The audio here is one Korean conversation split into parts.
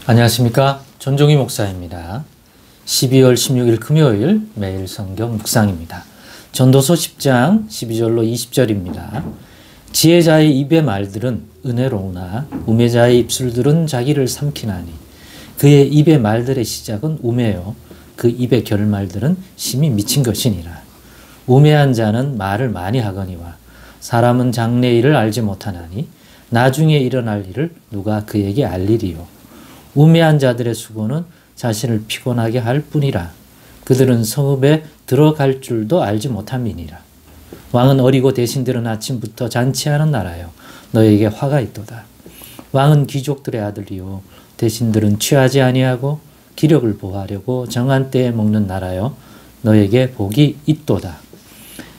안녕하십니까. 전종희 목사입니다. 12월 16일 금요일 매일 성경 묵상입니다. 전도서 10장 12절로 20절입니다. 지혜자의 입의 말들은 은혜로우나 우매자의 입술들은 자기를 삼키나니 그의 입의 말들의 시작은 우매요 그 입의 결말들은 심히 미친 것이니라. 우매한 자는 말을 많이 하거니와 사람은 장래 일을 알지 못하나니 나중에 일어날 일을 누가 그에게 알리리요. 우매한 자들의 수고는 자신을 피곤하게 할 뿐이라. 그들은 성읍에 들어갈 줄도 알지 못함이니라. 왕은 어리고 대신들은 아침부터 잔치하는 나라요 너에게 화가 있도다. 왕은 귀족들의 아들이요 대신들은 취하지 아니하고 기력을 보하려고 정한 때에 먹는 나라요 너에게 복이 있도다.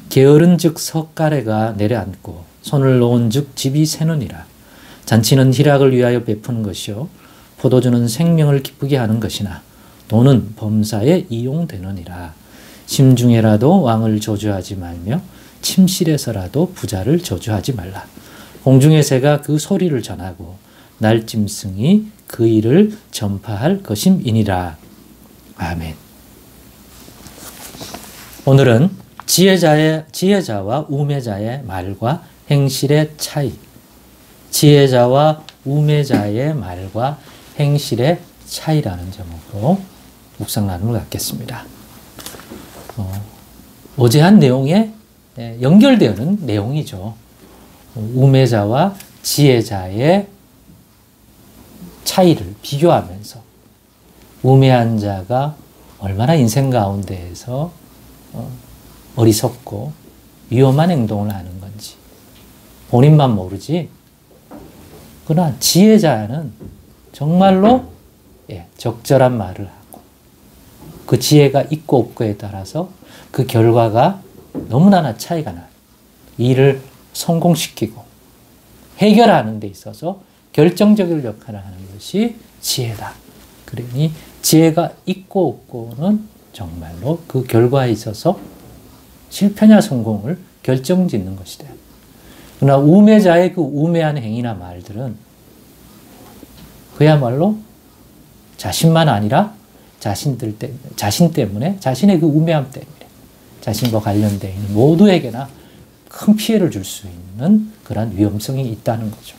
게으른 즉 석가래가 내려앉고 손을 놓은 즉 집이 새느니라. 잔치는 희락을 위하여 베푸는 것이요 포도주는 생명을 기쁘게 하는 것이나 돈은 범사에 이용되느니라. 심중에라도 왕을 저주하지 말며 침실에서라도 부자를 저주하지 말라. 공중의 새가 그 소리를 전하고 날짐승이 그 일을 전파할 것임이니라. 아멘. 오늘은 지혜자와 우매자의 말과 행실의 차이, 지혜자와 우매자의 말과 행실의 차이라는 제목으로 묵상 나눔을 갖겠습니다. 어제 한 내용에 연결되는 내용이죠. 우매자와 지혜자의 차이를 비교하면서 우매한 자가 얼마나 인생 가운데에서 어리석고 위험한 행동을 하는 건지 본인만 모르지. 그러나 지혜자는 정말로 적절한 말을 하고 그 지혜가 있고 없고에 따라서 그 결과가 너무나 차이가 나요. 일을 성공시키고 해결하는 데 있어서 결정적인 역할을 하는 것이 지혜다. 그러니 지혜가 있고 없고는 정말로 그 결과에 있어서 실패냐 성공을 결정짓는 것이다. 그러나 우매자의 그 우매한 행위나 말들은 그야말로 자신만 아니라 자신 때문에, 자신의 그 우매함 때문에 자신과 관련되어 있는 모두에게나 큰 피해를 줄 수 있는 그러한 위험성이 있다는 거죠.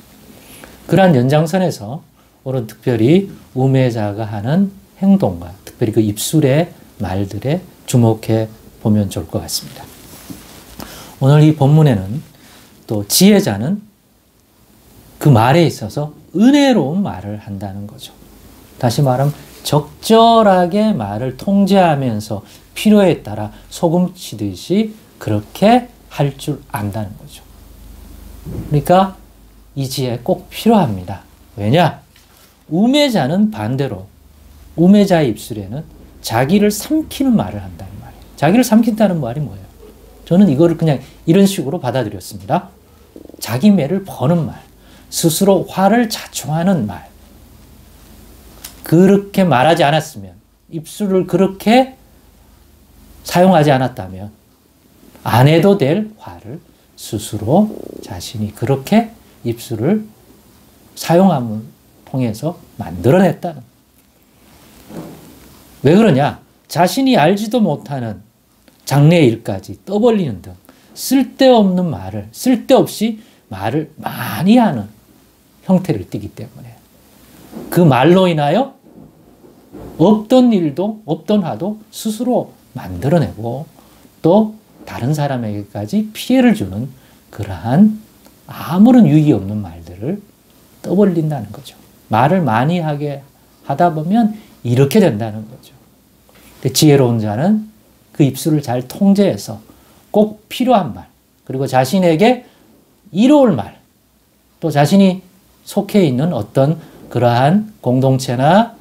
그러한 연장선에서 오늘 특별히 우매자가 하는 행동과 특별히 그 입술의 말들에 주목해 보면 좋을 것 같습니다. 오늘 이 본문에는 또 지혜자는 그 말에 있어서 은혜로운 말을 한다는 거죠. 다시 말하면 적절하게 말을 통제하면서 필요에 따라 소금 치듯이 그렇게 할 줄 안다는 거죠. 그러니까 이 지혜 꼭 필요합니다. 왜냐? 우매자는 반대로 우매자의 입술에는 자기를 삼키는 말을 한다는 말이에요. 자기를 삼킨다는 말이 뭐예요? 저는 이거를 그냥 이런 식으로 받아들였습니다. 자기 매를 버는 말, 스스로 화를 자초하는 말. 그렇게 말하지 않았으면, 입술을 그렇게 사용하지 않았다면 안 해도 될 화를 스스로 자신이 그렇게 입술을 사용함을 통해서 만들어냈다는. 왜 그러냐? 자신이 알지도 못하는 장래 일까지 떠벌리는 등 쓸데없는 말을, 쓸데없이 말을 많이 하는 형태를 띠기 때문에 그 말로 인하여 없던 일도 없던 화도 스스로 만들어내고 또 다른 사람에게까지 피해를 주는 그러한 아무런 유익이 없는 말들을 떠벌린다는 거죠. 말을 많이 하게 하다 보면 이렇게 된다는 거죠. 지혜로운 자는 그 입술을 잘 통제해서 꼭 필요한 말, 그리고 자신에게 이로울 말, 또 자신이 속해 있는 어떤 그러한 공동체나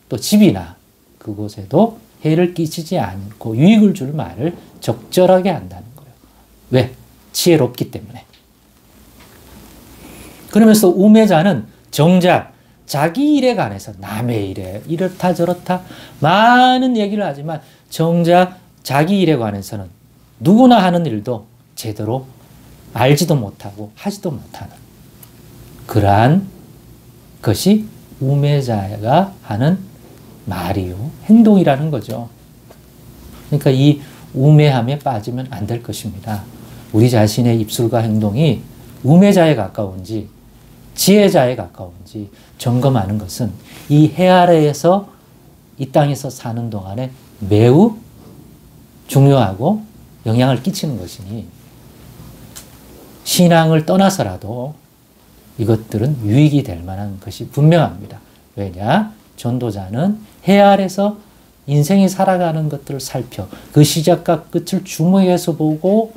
또 집이나 그곳에도 해를 끼치지 않고 유익을 줄 말을 적절하게 한다는 거예요. 왜? 지혜롭기 때문에. 그러면서 우매자는 정작 자기 일에 관해서 남의 일에 이렇다 저렇다 많은 얘기를 하지만 정작 자기 일에 관해서는 누구나 하는 일도 제대로 알지도 못하고 하지도 못하는 그러한 것이 우매자가 하는 말이요, 행동이라는 거죠. 그러니까 이 우매함에 빠지면 안 될 것입니다. 우리 자신의 입술과 행동이 우매자에 가까운지 지혜자에 가까운지 점검하는 것은 이 해 아래에서 이 땅에서 사는 동안에 매우 중요하고 영향을 끼치는 것이니 신앙을 떠나서라도 이것들은 유익이 될 만한 것이 분명합니다. 왜냐? 전도자는 해 아래서 인생이 살아가는 것들을 살펴 그 시작과 끝을 주목해서 보고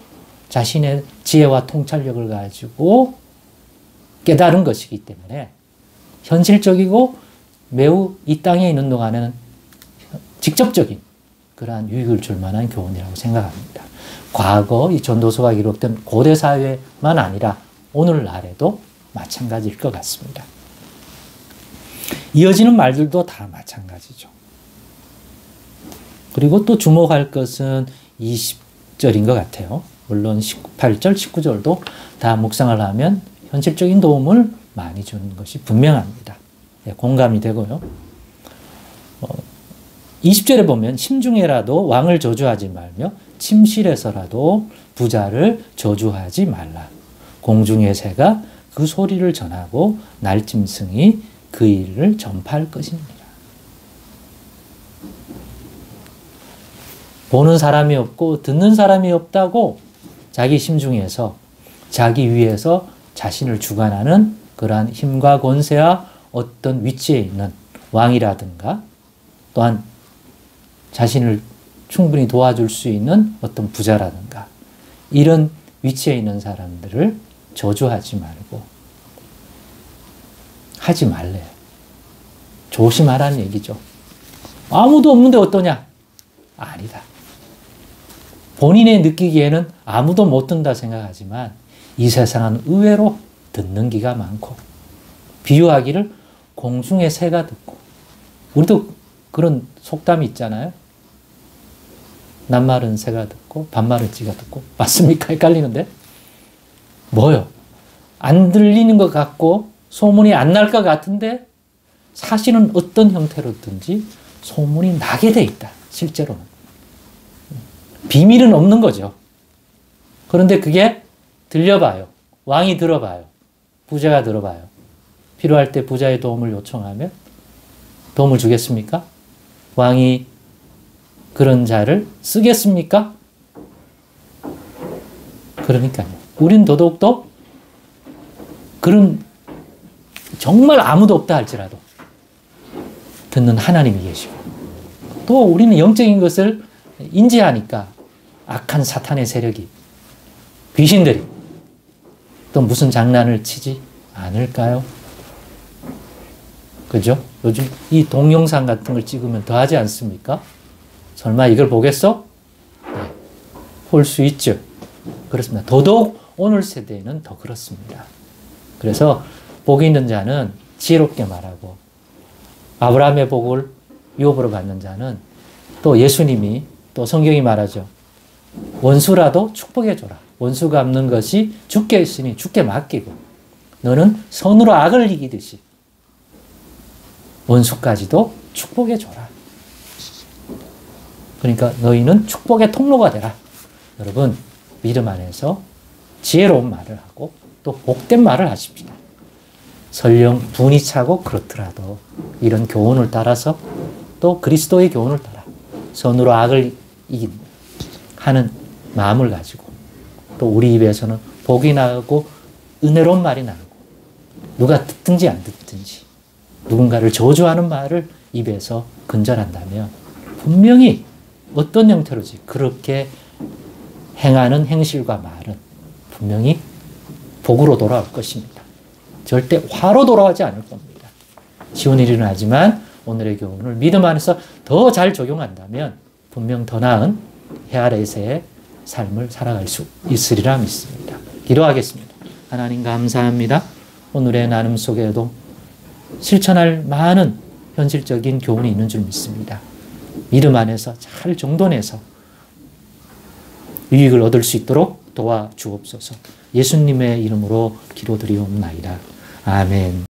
자신의 지혜와 통찰력을 가지고 깨달은 것이기 때문에 현실적이고 매우 이 땅에 있는 동안에는 직접적인 그러한 유익을 줄 만한 교훈이라고 생각합니다. 과거 이 전도서가 기록된 고대 사회만 아니라 오늘날에도 마찬가지일 것 같습니다. 이어지는 말들도 다 마찬가지죠. 그리고 또 주목할 것은 20절인 것 같아요. 물론 18절, 19절도 다 묵상을 하면 현실적인 도움을 많이 주는 것이 분명합니다. 네, 공감이 되고요. 20절에 보면 심중에라도 왕을 저주하지 말며 침실에서라도 부자를 저주하지 말라. 공중의 새가 그 소리를 전하고 날짐승이 그 일을 전파할 것입니다. 보는 사람이 없고 듣는 사람이 없다고 자기 심중에서 자기 위에서 자신을 주관하는 그러한 힘과 권세와 어떤 위치에 있는 왕이라든가 또한 자신을 충분히 도와줄 수 있는 어떤 부자라든가 이런 위치에 있는 사람들을 저주하지 말고 하지 말래요. 조심하라는 얘기죠. 아무도 없는데 어떠냐? 아니다. 본인이 느끼기에는 아무도 못 듣는다 생각하지만 이 세상은 의외로 듣는 기가 많고 비유하기를 공중의 새가 듣고 우리도 그런 속담이 있잖아요. 낱말은 새가 듣고 반말은 쥐가 듣고 맞습니까? 헷갈리는데 뭐요? 안 들리는 것 같고 소문이 안 날 것 같은데 사실은 어떤 형태로든지 소문이 나게 돼 있다. 실제로는. 비밀은 없는 거죠. 그런데 그게 들려봐요. 왕이 들어봐요. 부자가 들어봐요. 필요할 때 부자의 도움을 요청하면 도움을 주겠습니까? 왕이 그런 자를 쓰겠습니까? 그러니까요. 우린 더더욱더 그런 정말 아무도 없다 할지라도 듣는 하나님이 계시고 또 우리는 영적인 것을 인지하니까 악한 사탄의 세력이 귀신들이 또 무슨 장난을 치지 않을까요? 그죠? 요즘 이 동영상 같은 걸 찍으면 더 하지 않습니까? 설마 이걸 보겠어? 네. 볼 수 있죠. 그렇습니다. 더더욱 오늘 세대에는 더 그렇습니다. 그래서 복이 있는 자는 지혜롭게 말하고 아브라함의 복을 유업으로 받는 자는 또 예수님이 또 성경이 말하죠. 원수라도 축복해줘라. 원수 갚는 것이 주께 있으니 주께 맡기고 너는 선으로 악을 이기듯이 원수까지도 축복해줘라. 그러니까 너희는 축복의 통로가 되라. 여러분 믿음 안에서 지혜로운 말을 하고 또 복된 말을 하십시다. 설령 분이 차고 그렇더라도 이런 교훈을 따라서 또 그리스도의 교훈을 따라 선으로 악을 이긴 하는 마음을 가지고 또 우리 입에서는 복이 나고 은혜로운 말이 나고 누가 듣든지 안 듣든지 누군가를 저주하는 말을 입에서 근절한다면 분명히 어떤 형태로지 그렇게 행하는 행실과 말은 분명히 복으로 돌아올 것입니다. 절대 화로 돌아오지 않을 겁니다. 쉬운 일은 하지만 오늘의 교훈을 믿음 안에서 더 잘 적용한다면 분명 더 나은 해 아래에서의 삶을 살아갈 수 있으리라 믿습니다. 기도하겠습니다. 하나님 감사합니다. 오늘의 나눔 속에도 실천할 많은 현실적인 교훈이 있는 줄 믿습니다. 믿음 안에서 잘 정돈해서 유익을 얻을 수 있도록 도와주옵소서. 예수님의 이름으로 기도드리옵나이다. 아멘.